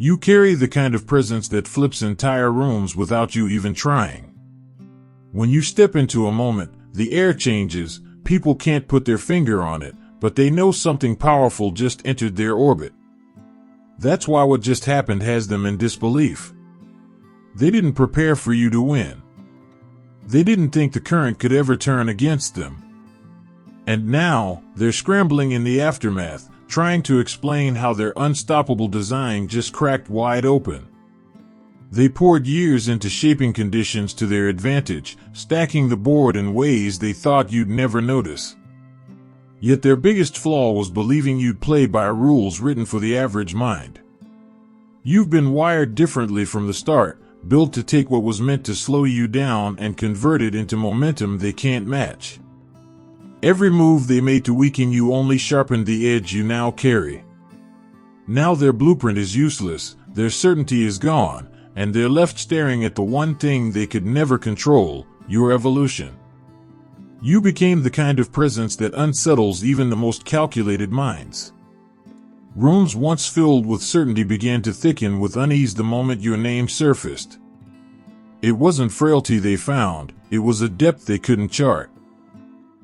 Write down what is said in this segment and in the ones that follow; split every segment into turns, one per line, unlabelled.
You carry the kind of presence that flips entire rooms without you even trying. When you step into a moment, the air changes. People can't put their finger on it, but they know something powerful just entered their orbit. That's why what just happened has them in disbelief. They didn't prepare for you to win. They didn't think the current could ever turn against them. And now, they're scrambling in the aftermath, trying to explain how their unstoppable design just cracked wide open. They poured years into shaping conditions to their advantage, stacking the board in ways they thought you'd never notice. Yet their biggest flaw was believing you'd play by rules written for the average mind. You've been wired differently from the start, built to take what was meant to slow you down and convert it into momentum they can't match. Every move they made to weaken you only sharpened the edge you now carry. Now their blueprint is useless, their certainty is gone, and they're left staring at the one thing they could never control, your evolution. You became the kind of presence that unsettles even the most calculated minds. Rooms once filled with certainty began to thicken with unease the moment your name surfaced. It wasn't frailty they found, it was a depth they couldn't chart.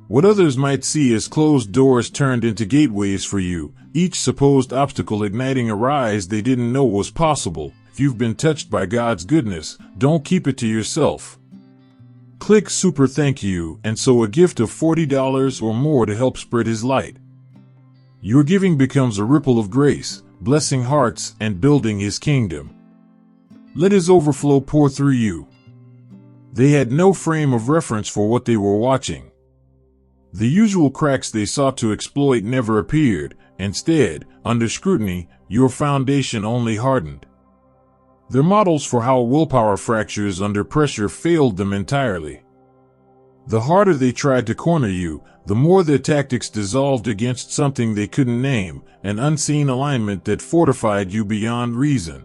What others might see as closed doors turned into gateways for you, each supposed obstacle igniting a rise they didn't know was possible. If you've been touched by God's goodness, don't keep it to yourself. Click Super Thank You and sow a gift of $40 or more to help spread His light. Your giving becomes a ripple of grace, blessing hearts and building His kingdom. Let His overflow pour through you. They had no frame of reference for what they were watching. The usual cracks they sought to exploit never appeared. Instead, under scrutiny, your foundation only hardened. Their models for how willpower fractures under pressure failed them entirely. The harder they tried to corner you, the more their tactics dissolved against something they couldn't name, an unseen alignment that fortified you beyond reason.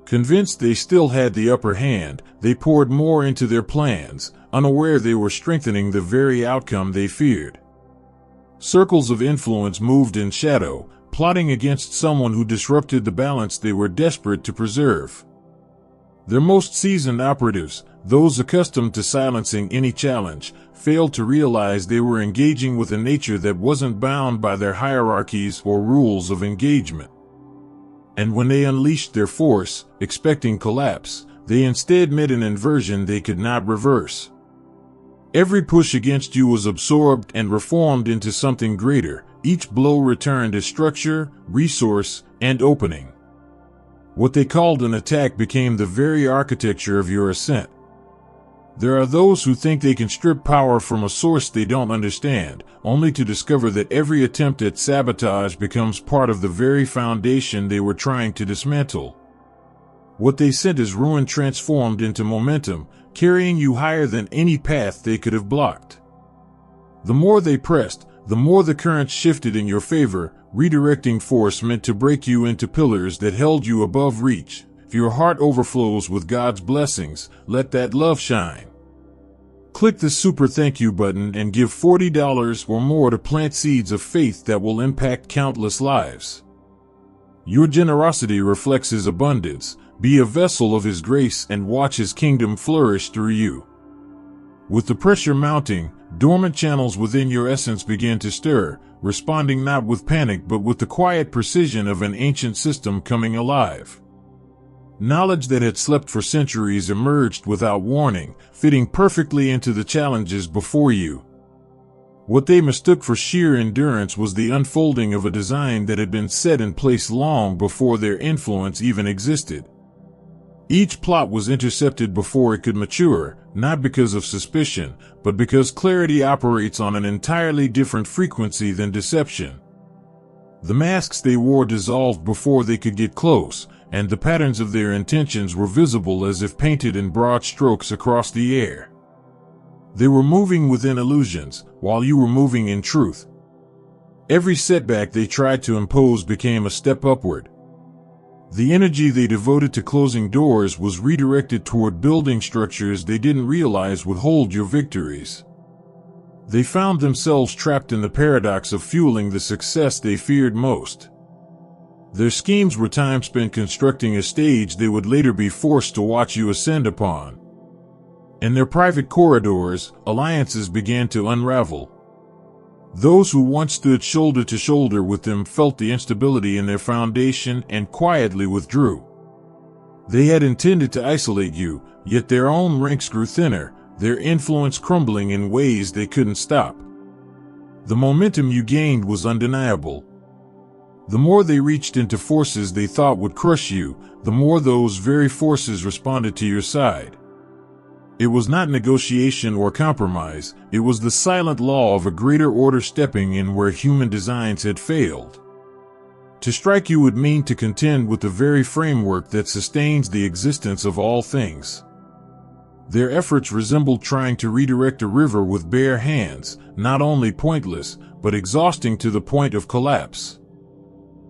Convinced they still had the upper hand, they poured more into their plans, unaware they were strengthening the very outcome they feared. Circles of influence moved in shadow, plotting against someone who disrupted the balance they were desperate to preserve. Their most seasoned operatives, those accustomed to silencing any challenge, failed to realize they were engaging with a nature that wasn't bound by their hierarchies or rules of engagement. And when they unleashed their force, expecting collapse, they instead met an inversion they could not reverse. Every push against you was absorbed and reformed into something greater. Each blow returned as structure, resource, and opening. What they called an attack became the very architecture of your ascent. There are those who think they can strip power from a source they don't understand, only to discover that every attempt at sabotage becomes part of the very foundation they were trying to dismantle. What they sent as ruin transformed into momentum, carrying you higher than any path they could have blocked. The more they pressed, the more the current shifted in your favor, redirecting force meant to break you into pillars that held you above reach. If your heart overflows with God's blessings, let that love shine. Click the Super Thank You button and give $40 or more to plant seeds of faith that will impact countless lives. Your generosity reflects His abundance. Be a vessel of His grace and watch His kingdom flourish through you. With the pressure mounting, dormant channels within your essence begin to stir, responding not with panic but with the quiet precision of an ancient system coming alive. Knowledge that had slept for centuries emerged without warning, fitting perfectly into the challenges before you. What they mistook for sheer endurance was the unfolding of a design that had been set in place long before their influence even existed. Each plot was intercepted before it could mature, not because of suspicion, but because clarity operates on an entirely different frequency than deception. The masks they wore dissolved before they could get close, and the patterns of their intentions were visible as if painted in broad strokes across the air. They were moving within illusions, while you were moving in truth. Every setback they tried to impose became a step upward. The energy they devoted to closing doors was redirected toward building structures they didn't realize would hold your victories. They found themselves trapped in the paradox of fueling the success they feared most. Their schemes were time spent constructing a stage they would later be forced to watch you ascend upon. In their private corridors, alliances began to unravel. Those who once stood shoulder to shoulder with them felt the instability in their foundation and quietly withdrew. They had intended to isolate you, yet their own ranks grew thinner, their influence crumbling in ways they couldn't stop. The momentum you gained was undeniable. The more they reached into forces they thought would crush you, the more those very forces responded to your side. It was not negotiation or compromise, it was the silent law of a greater order stepping in where human designs had failed. To strike you would mean to contend with the very framework that sustains the existence of all things. Their efforts resembled trying to redirect a river with bare hands, not only pointless, but exhausting to the point of collapse.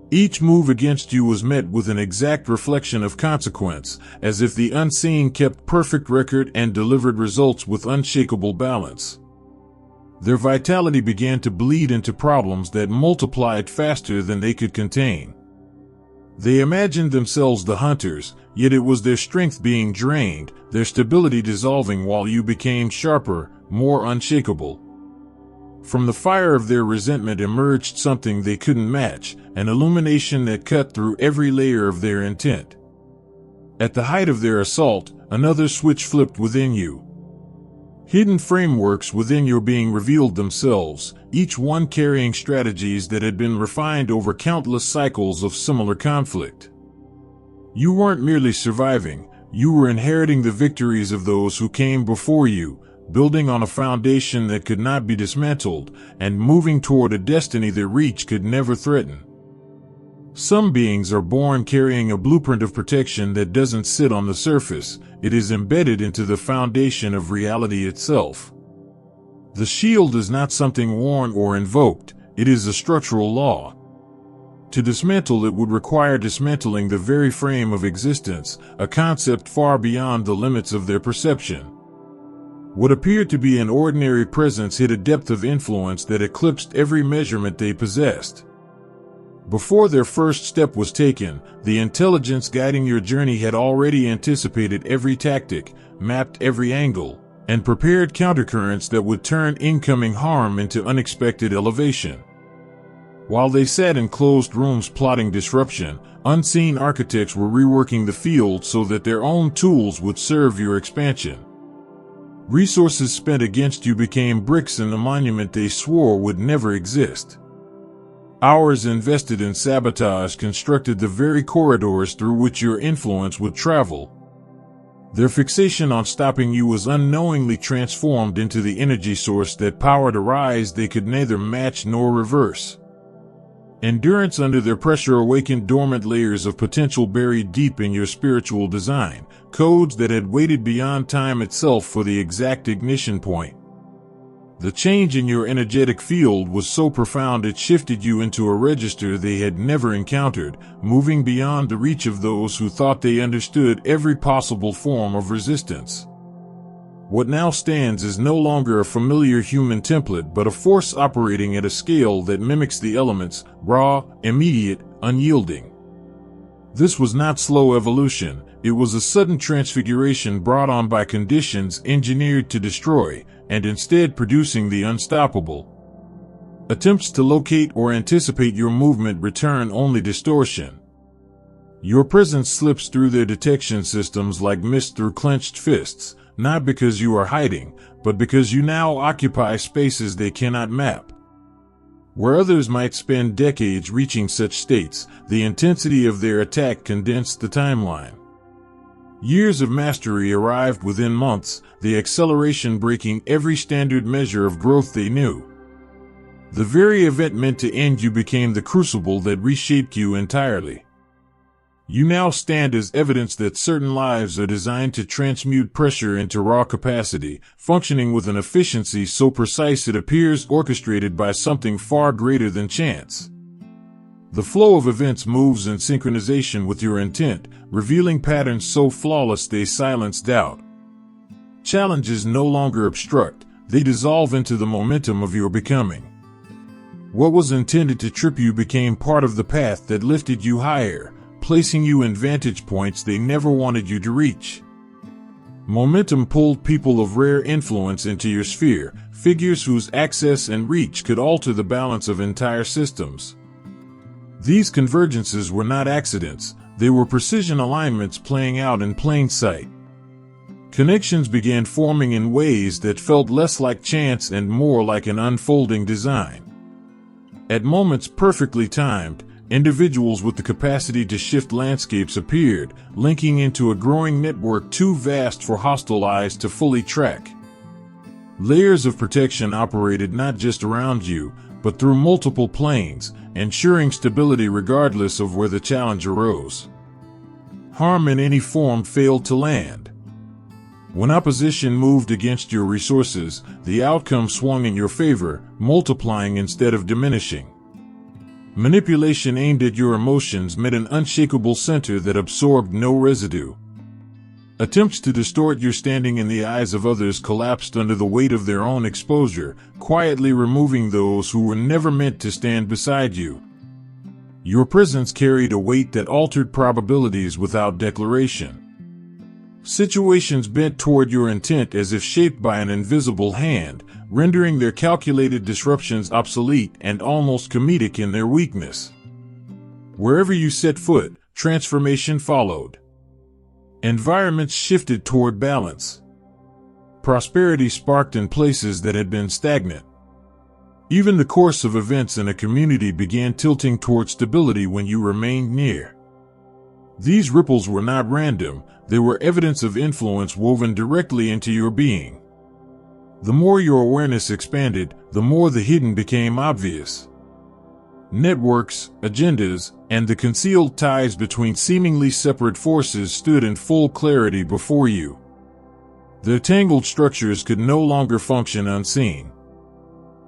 Each move against you was met with an exact reflection of consequence, as if the unseen kept perfect record and delivered results with unshakable balance. Their vitality began to bleed into problems that multiplied faster than they could contain. They imagined themselves the hunters, yet it was their strength being drained, their stability dissolving while you became sharper, more unshakable. From the fire of their resentment emerged something they couldn't match, an illumination that cut through every layer of their intent. At the height of their assault, another switch flipped within you. Hidden frameworks within your being revealed themselves, each one carrying strategies that had been refined over countless cycles of similar conflict. You weren't merely surviving, you were inheriting the victories of those who came before you, building on a foundation that could not be dismantled, and moving toward a destiny their reach could never threaten. Some beings are born carrying a blueprint of protection that doesn't sit on the surface, it is embedded into the foundation of reality itself. The shield is not something worn or invoked, it is a structural law. To dismantle it would require dismantling the very frame of existence, a concept far beyond the limits of their perception. What appeared to be an ordinary presence hid a depth of influence that eclipsed every measurement they possessed. Before their first step was taken, the intelligence guiding your journey had already anticipated every tactic, mapped every angle, and prepared countercurrents that would turn incoming harm into unexpected elevation. While they sat in closed rooms plotting disruption, unseen architects were reworking the field so that their own tools would serve your expansion. Resources spent against you became bricks in the monument they swore would never exist. Hours invested in sabotage constructed the very corridors through which your influence would travel. Their fixation on stopping you was unknowingly transformed into the energy source that powered a rise they could neither match nor reverse. Endurance under their pressure awakened dormant layers of potential buried deep in your spiritual design, codes that had waited beyond time itself for the exact ignition point. The change in your energetic field was so profound it shifted you into a register they had never encountered, moving beyond the reach of those who thought they understood every possible form of resistance. What now stands is no longer a familiar human template but a force operating at a scale that mimics the elements, raw, immediate, unyielding. This was not slow evolution, it was a sudden transfiguration brought on by conditions engineered to destroy, and instead producing the unstoppable. Attempts to locate or anticipate your movement return only distortion. Your presence slips through their detection systems like mist through clenched fists, not because you are hiding, but because you now occupy spaces they cannot map. Where others might spend decades reaching such states, the intensity of their attack condensed the timeline. Years of mastery arrived within months, the acceleration breaking every standard measure of growth they knew. The very event meant to end you became the crucible that reshaped you entirely. You now stand as evidence that certain lives are designed to transmute pressure into raw capacity, functioning with an efficiency so precise it appears orchestrated by something far greater than chance. The flow of events moves in synchronization with your intent, revealing patterns so flawless they silence doubt. Challenges no longer obstruct, they dissolve into the momentum of your becoming. What was intended to trip you became part of the path that lifted you higher, placing you in vantage points they never wanted you to reach. Momentum pulled people of rare influence into your sphere, figures whose access and reach could alter the balance of entire systems. These convergences were not accidents, they were precision alignments playing out in plain sight. Connections began forming in ways that felt less like chance and more like an unfolding design. At moments perfectly timed, individuals with the capacity to shift landscapes appeared, linking into a growing network too vast for hostile eyes to fully track. Layers of protection operated not just around you, but through multiple planes, ensuring stability regardless of where the challenge arose. Harm in any form failed to land. When opposition moved against your resources, the outcome swung in your favor, multiplying instead of diminishing. Manipulation aimed at your emotions met an unshakable center that absorbed no residue. Attempts to distort your standing in the eyes of others collapsed under the weight of their own exposure, quietly removing those who were never meant to stand beside you. Your presence carried a weight that altered probabilities without declaration. Situations bent toward your intent as if shaped by an invisible hand, rendering their calculated disruptions obsolete and almost comedic in their weakness. Wherever you set foot, transformation followed. Environments shifted toward balance. Prosperity sparked in places that had been stagnant. Even the course of events in a community began tilting toward stability when you remained near. These ripples were not random, they were evidence of influence woven directly into your being. The more your awareness expanded, the more the hidden became obvious. Networks, agendas, and the concealed ties between seemingly separate forces stood in full clarity before you. Their tangled structures could no longer function unseen.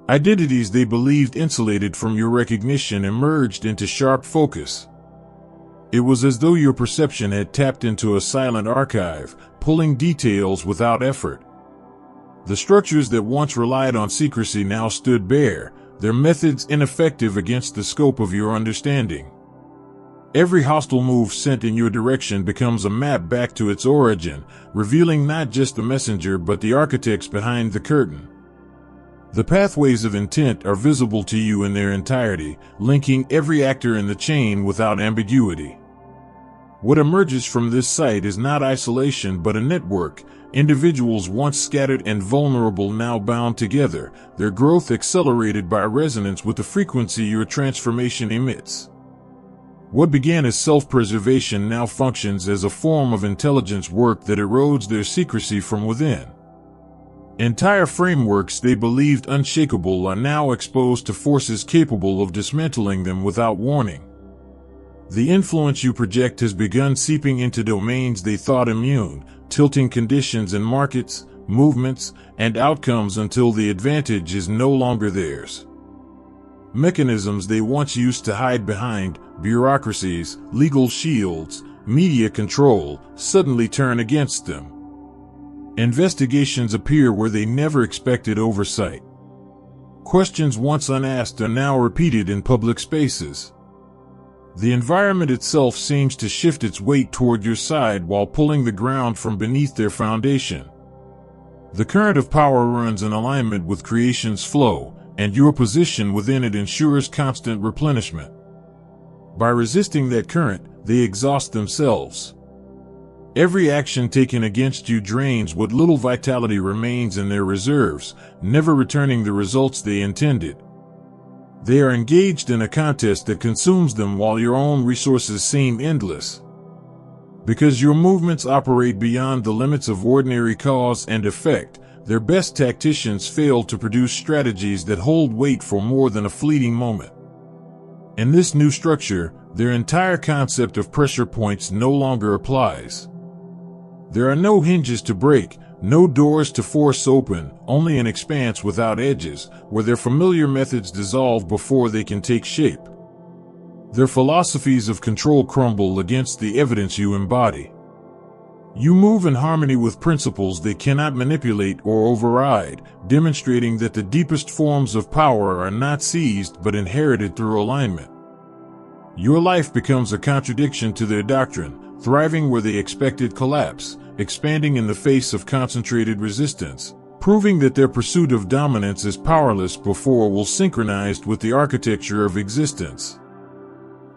Identities they believed insulated from your recognition emerged into sharp focus. It was as though your perception had tapped into a silent archive, pulling details without effort. The structures that once relied on secrecy now stood bare, their methods ineffective against the scope of your understanding. Every hostile move sent in your direction becomes a map back to its origin, revealing not just the messenger but the architects behind the curtain. The pathways of intent are visible to you in their entirety, linking every actor in the chain without ambiguity. What emerges from this sight is not isolation but a network, individuals once scattered and vulnerable now bound together, their growth accelerated by resonance with the frequency your transformation emits. What began as self-preservation now functions as a form of intelligence work that erodes their secrecy from within. Entire frameworks they believed unshakable are now exposed to forces capable of dismantling them without warning. The influence you project has begun seeping into domains they thought immune, tilting conditions in markets, movements, and outcomes until the advantage is no longer theirs. Mechanisms they once used to hide behind, bureaucracies, legal shields, media control, suddenly turn against them. Investigations appear where they never expected oversight. Questions once unasked are now repeated in public spaces. The environment itself seems to shift its weight toward your side while pulling the ground from beneath their foundation. The current of power runs in alignment with creation's flow, and your position within it ensures constant replenishment. By resisting that current, they exhaust themselves. Every action taken against you drains what little vitality remains in their reserves, never returning the results they intended. They are engaged in a contest that consumes them while your own resources seem endless. Because your movements operate beyond the limits of ordinary cause and effect, their best tacticians fail to produce strategies that hold weight for more than a fleeting moment. In this new structure, their entire concept of pressure points no longer applies. There are no hinges to break, no doors to force open, only an expanse without edges, where their familiar methods dissolve before they can take shape. Their philosophies of control crumble against the evidence you embody. You move in harmony with principles they cannot manipulate or override, demonstrating that the deepest forms of power are not seized but inherited through alignment. Your life becomes a contradiction to their doctrine, thriving where they expected collapse, expanding in the face of concentrated resistance, proving that their pursuit of dominance is powerless before will synchronized with the architecture of existence.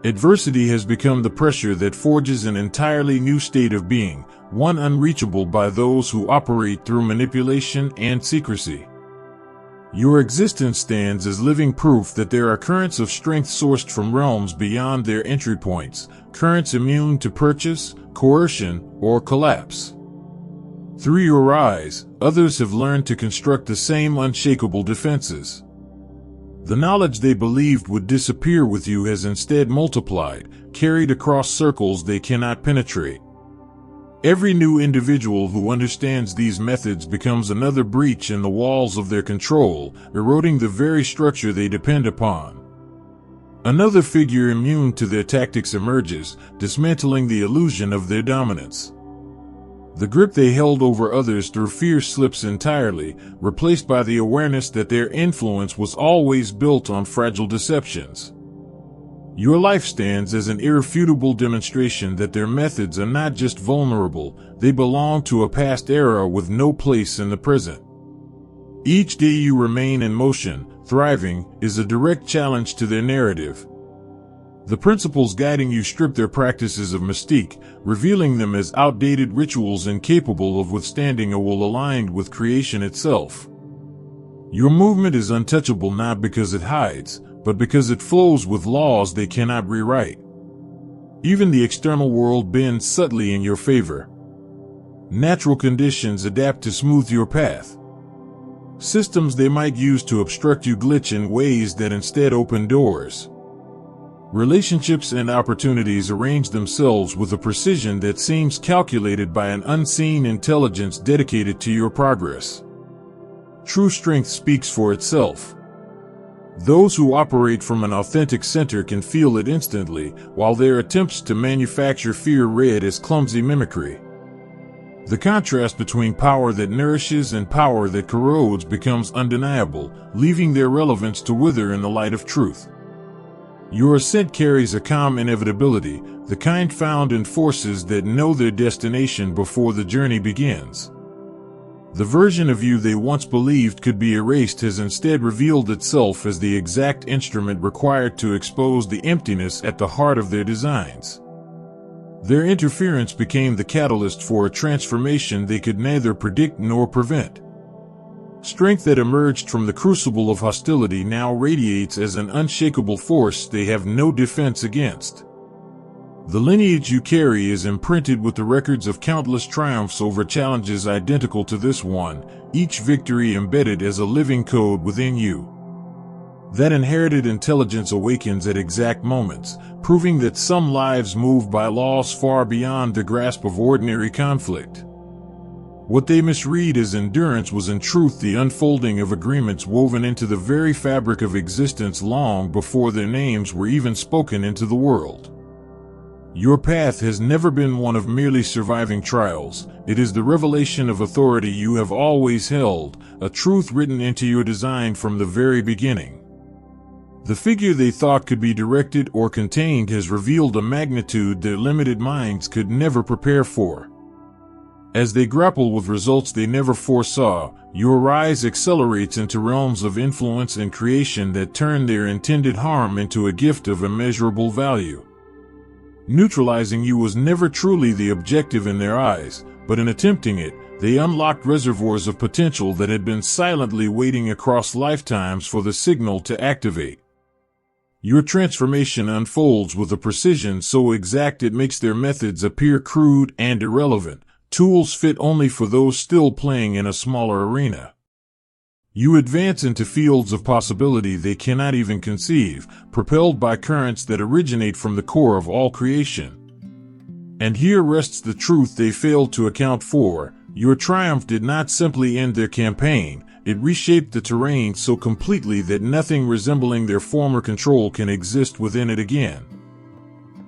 Adversity has become the pressure that forges an entirely new state of being, one unreachable by those who operate through manipulation and secrecy. Your existence stands as living proof that there are currents of strength sourced from realms beyond their entry points, currents immune to purchase, coercion, or collapse. Through your rise, others have learned to construct the same unshakable defenses. The knowledge they believed would disappear with you has instead multiplied, carried across circles they cannot penetrate. Every new individual who understands these methods becomes another breach in the walls of their control, eroding the very structure they depend upon. Another figure immune to their tactics emerges, dismantling the illusion of their dominance. The grip they held over others through fear slips entirely, replaced by the awareness that their influence was always built on fragile deceptions. Your life stands as an irrefutable demonstration that their methods are not just vulnerable, they belong to a past era with no place in the present. Each day you remain in motion, thriving, is a direct challenge to their narrative. The principles guiding you strip their practices of mystique, revealing them as outdated rituals incapable of withstanding a will aligned with creation itself. Your movement is untouchable not because it hides, but because it flows with laws they cannot rewrite. Even the external world bends subtly in your favor. Natural conditions adapt to smooth your path. Systems they might use to obstruct you glitch in ways that instead open doors. Relationships and opportunities arrange themselves with a precision that seems calculated by an unseen intelligence dedicated to your progress. True strength speaks for itself. Those who operate from an authentic center can feel it instantly, while their attempts to manufacture fear read as clumsy mimicry. The contrast between power that nourishes and power that corrodes becomes undeniable, leaving their relevance to wither in the light of truth. Your ascent carries a calm inevitability, the kind found in forces that know their destination before the journey begins. The version of you they once believed could be erased has instead revealed itself as the exact instrument required to expose the emptiness at the heart of their designs. Their interference became the catalyst for a transformation they could neither predict nor prevent. Strength that emerged from the crucible of hostility now radiates as an unshakable force they have no defense against. The lineage you carry is imprinted with the records of countless triumphs over challenges identical to this one, each victory embedded as a living code within you. That inherited intelligence awakens at exact moments, proving that some lives move by laws far beyond the grasp of ordinary conflict. What they misread as endurance was in truth the unfolding of agreements woven into the very fabric of existence long before their names were even spoken into the world. Your path has never been one of merely surviving trials. It is the revelation of authority you have always held, a truth written into your design from the very beginning. The figure they thought could be directed or contained has revealed a magnitude their limited minds could never prepare for. As they grapple with results they never foresaw, your rise accelerates into realms of influence and creation that turn their intended harm into a gift of immeasurable value. Neutralizing you was never truly the objective in their eyes, but in attempting it, they unlocked reservoirs of potential that had been silently waiting across lifetimes for the signal to activate. Your transformation unfolds with a precision so exact it makes their methods appear crude and irrelevant, tools fit only for those still playing in a smaller arena. You advance into fields of possibility they cannot even conceive, propelled by currents that originate from the core of all creation. And here rests the truth they failed to account for. Your triumph did not simply end their campaign, it reshaped the terrain so completely that nothing resembling their former control can exist within it again.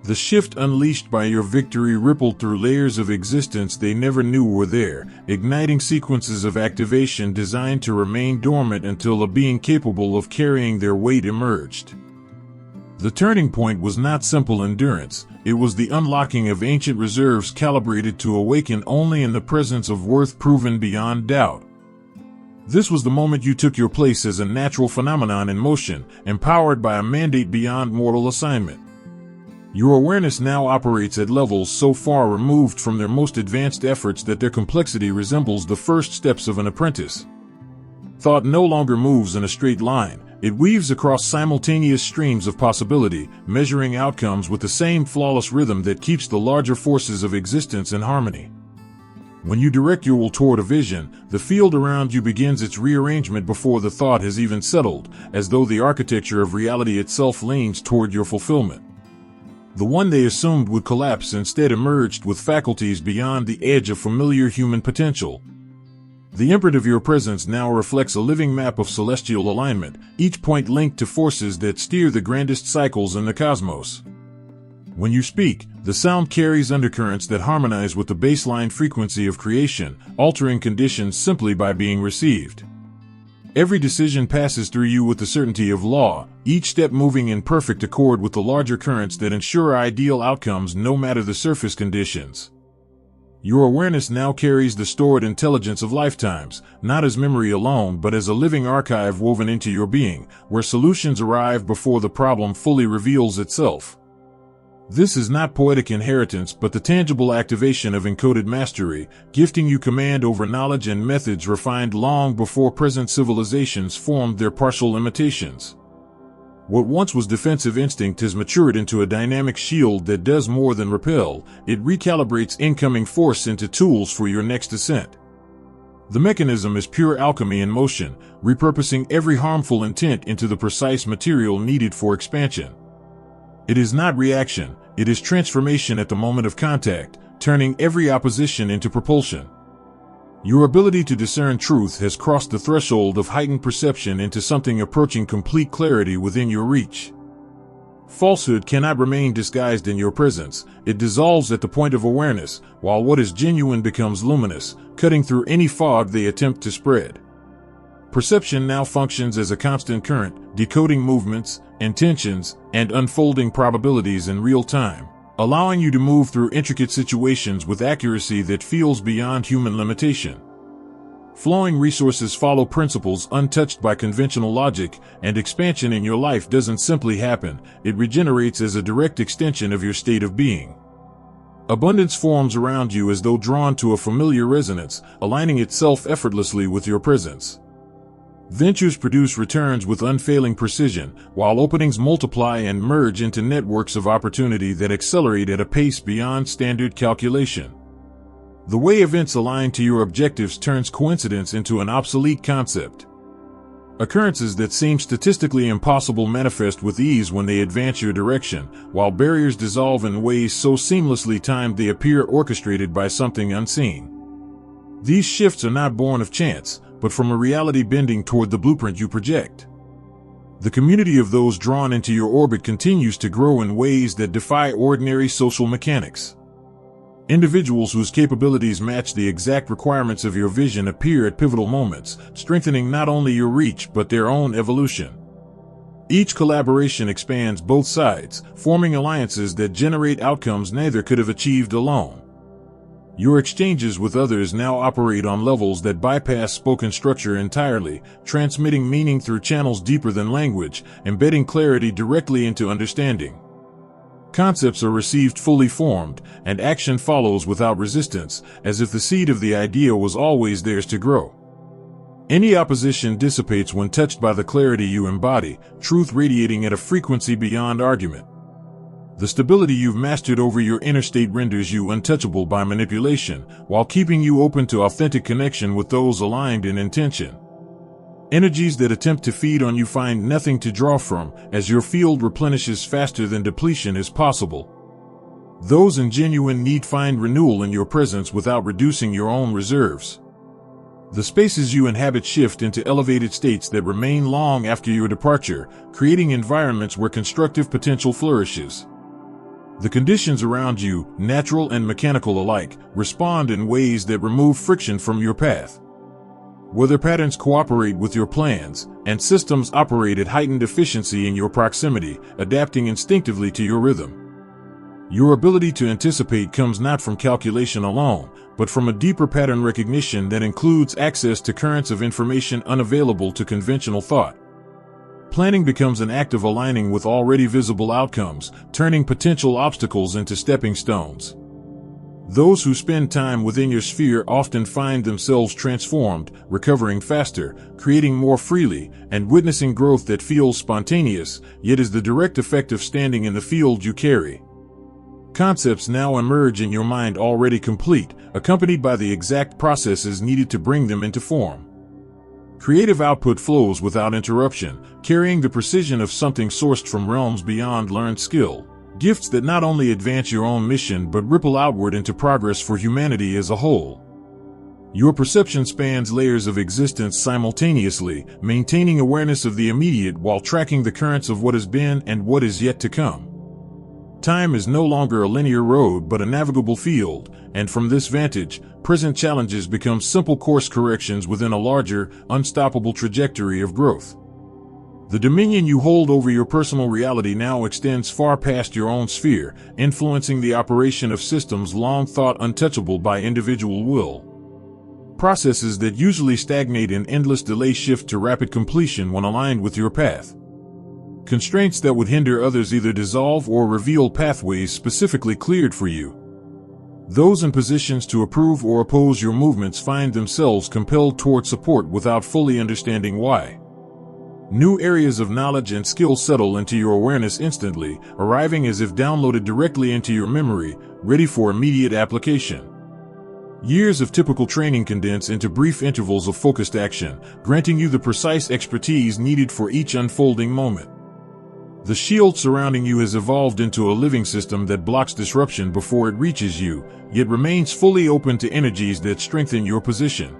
The shift unleashed by your victory rippled through layers of existence they never knew were there, igniting sequences of activation designed to remain dormant until a being capable of carrying their weight emerged. The turning point was not simple endurance, it was the unlocking of ancient reserves calibrated to awaken only in the presence of worth proven beyond doubt. This was the moment you took your place as a natural phenomenon in motion, empowered by a mandate beyond mortal assignment. Your awareness now operates at levels so far removed from their most advanced efforts that their complexity resembles the first steps of an apprentice. Thought no longer moves in a straight line, it weaves across simultaneous streams of possibility, measuring outcomes with the same flawless rhythm that keeps the larger forces of existence in harmony. When you direct your will toward a vision, the field around you begins its rearrangement before the thought has even settled, as though the architecture of reality itself leans toward your fulfillment. The one they assumed would collapse instead emerged with faculties beyond the edge of familiar human potential. The imprint of your presence now reflects a living map of celestial alignment, each point linked to forces that steer the grandest cycles in the cosmos. When you speak, the sound carries undercurrents that harmonize with the baseline frequency of creation, altering conditions simply by being received. Every decision passes through you with the certainty of law, each step moving in perfect accord with the larger currents that ensure ideal outcomes no matter the surface conditions. Your awareness now carries the stored intelligence of lifetimes, not as memory alone but as a living archive woven into your being, where solutions arrive before the problem fully reveals itself. This is not poetic inheritance but the tangible activation of encoded mastery, gifting you command over knowledge and methods refined long before present civilizations formed their partial imitations. What once was defensive instinct has matured into a dynamic shield that does more than repel, it recalibrates incoming force into tools for your next ascent. The mechanism is pure alchemy in motion, repurposing every harmful intent into the precise material needed for expansion. It is not reaction, it is transformation at the moment of contact, turning every opposition into propulsion. Your ability to discern truth has crossed the threshold of heightened perception into something approaching complete clarity within your reach. Falsehood cannot remain disguised in your presence, it dissolves at the point of awareness, while what is genuine becomes luminous, cutting through any fog they attempt to spread. Perception now functions as a constant current, decoding movements, intentions, and unfolding probabilities in real time, allowing you to move through intricate situations with accuracy that feels beyond human limitation. Flowing resources follow principles untouched by conventional logic, and expansion in your life doesn't simply happen, it regenerates as a direct extension of your state of being. Abundance forms around you as though drawn to a familiar resonance, aligning itself effortlessly with your presence. Ventures produce returns with unfailing precision, while openings multiply and merge into networks of opportunity that accelerate at a pace beyond standard calculation. The way events align to your objectives turns coincidence into an obsolete concept. Occurrences that seem statistically impossible manifest with ease when they advance your direction, while barriers dissolve in ways so seamlessly timed they appear orchestrated by something unseen. These shifts are not born of chance, but from a reality bending toward the blueprint you project. The community of those drawn into your orbit continues to grow in ways that defy ordinary social mechanics. Individuals whose capabilities match the exact requirements of your vision appear at pivotal moments, strengthening not only your reach but their own evolution. Each collaboration expands both sides, forming alliances that generate outcomes neither could have achieved alone. Your exchanges with others now operate on levels that bypass spoken structure entirely, transmitting meaning through channels deeper than language, embedding clarity directly into understanding. Concepts are received fully formed, and action follows without resistance, as if the seed of the idea was always theirs to grow. Any opposition dissipates when touched by the clarity you embody, truth radiating at a frequency beyond argument. The stability you've mastered over your inner state renders you untouchable by manipulation, while keeping you open to authentic connection with those aligned in intention. Energies that attempt to feed on you find nothing to draw from, as your field replenishes faster than depletion is possible. Those in genuine need find renewal in your presence without reducing your own reserves. The spaces you inhabit shift into elevated states that remain long after your departure, creating environments where constructive potential flourishes. The conditions around you, natural and mechanical alike, respond in ways that remove friction from your path. Weather patterns cooperate with your plans, and systems operate at heightened efficiency in your proximity, adapting instinctively to your rhythm. Your ability to anticipate comes not from calculation alone, but from a deeper pattern recognition that includes access to currents of information unavailable to conventional thought. Planning becomes an act of aligning with already visible outcomes, turning potential obstacles into stepping stones. Those who spend time within your sphere often find themselves transformed, recovering faster, creating more freely, and witnessing growth that feels spontaneous, yet is the direct effect of standing in the field you carry. Concepts now emerge in your mind already complete, accompanied by the exact processes needed to bring them into form. Creative output flows without interruption, carrying the precision of something sourced from realms beyond learned skill. Gifts that not only advance your own mission but ripple outward into progress for humanity as a whole. Your perception spans layers of existence simultaneously, maintaining awareness of the immediate while tracking the currents of what has been and what is yet to come. Time is no longer a linear road but a navigable field, and from this vantage, present challenges become simple course corrections within a larger, unstoppable trajectory of growth. The dominion you hold over your personal reality now extends far past your own sphere, influencing the operation of systems long thought untouchable by individual will. Processes that usually stagnate in endless delay shift to rapid completion when aligned with your path. Constraints that would hinder others either dissolve or reveal pathways specifically cleared for you. Those in positions to approve or oppose your movements find themselves compelled toward support without fully understanding why. New areas of knowledge and skill settle into your awareness instantly, arriving as if downloaded directly into your memory, ready for immediate application. Years of typical training condense into brief intervals of focused action, granting you the precise expertise needed for each unfolding moment. The shield surrounding you has evolved into a living system that blocks disruption before it reaches you, yet remains fully open to energies that strengthen your position.